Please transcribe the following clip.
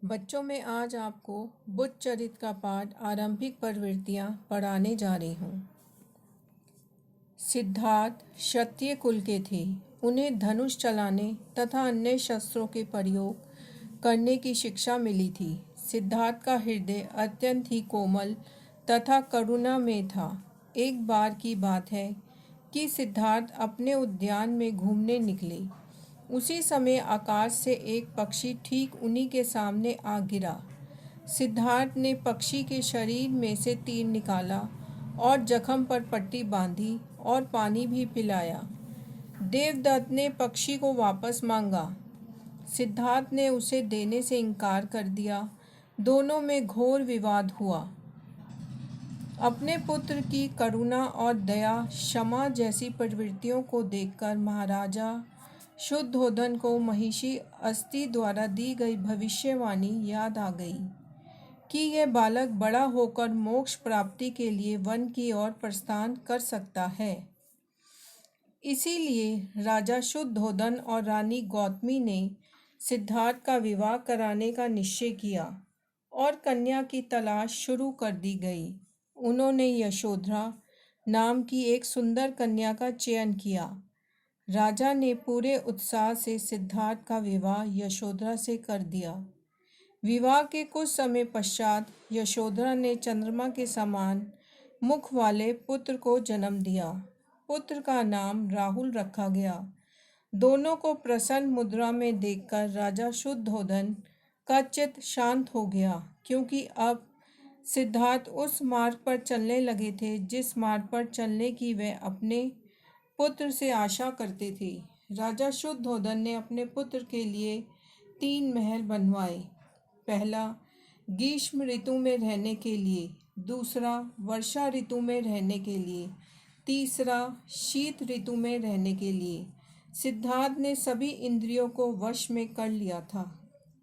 बच्चों में आज आपको बुद्ध चरित्र का पाठ आरंभिक प्रवृत्तियाँ पढ़ाने जा रही हूँ। सिद्धार्थ क्षत्रिय कुल के थे। उन्हें धनुष चलाने तथा अन्य शस्त्रों के प्रयोग करने की शिक्षा मिली थी। सिद्धार्थ का हृदय अत्यंत ही कोमल तथा करुणा में था। एक बार की बात है कि सिद्धार्थ अपने उद्यान में घूमने निकले। उसी समय आकाश से एक पक्षी ठीक उन्हीं के सामने आ गिरा। सिद्धार्थ ने पक्षी के शरीर में से तीर निकाला और जख्म पर पट्टी बांधी और पानी भी पिलाया। देवदत्त ने पक्षी को वापस मांगा। सिद्धार्थ ने उसे देने से इनकार कर दिया। दोनों में घोर विवाद हुआ। अपने पुत्र की करुणा और दया, क्षमा जैसी प्रवृत्तियों को देखकर महाराजा शुद्धोधन को महिषी अस्ति द्वारा दी गई भविष्यवाणी याद आ गई कि यह बालक बड़ा होकर मोक्ष प्राप्ति के लिए वन की ओर प्रस्थान कर सकता है। इसीलिए राजा शुद्धोधन और रानी गौतमी ने सिद्धार्थ का विवाह कराने का निश्चय किया और कन्या की तलाश शुरू कर दी गई। उन्होंने यशोधरा नाम की एक सुंदर कन्या का चयन किया। राजा ने पूरे उत्साह से सिद्धार्थ का विवाह यशोधरा से कर दिया। विवाह के कुछ समय पश्चात यशोधरा ने चंद्रमा के समान मुख वाले पुत्र को जन्म दिया। पुत्र का नाम राहुल रखा गया। दोनों को प्रसन्न मुद्रा में देखकर राजा शुद्धोधन का चित्त शांत हो गया, क्योंकि अब सिद्धार्थ उस मार्ग पर चलने लगे थे जिस मार्ग पर चलने की वे अपने पुत्र से आशा करते थे। राजा शुद्धोधन ने अपने पुत्र के लिए 3 महल बनवाए। पहला ग्रीष्म ऋतु में रहने के लिए, दूसरा वर्षा ऋतु में रहने के लिए, तीसरा शीत ऋतु में रहने के लिए। सिद्धार्थ ने सभी इंद्रियों को वश में कर लिया था।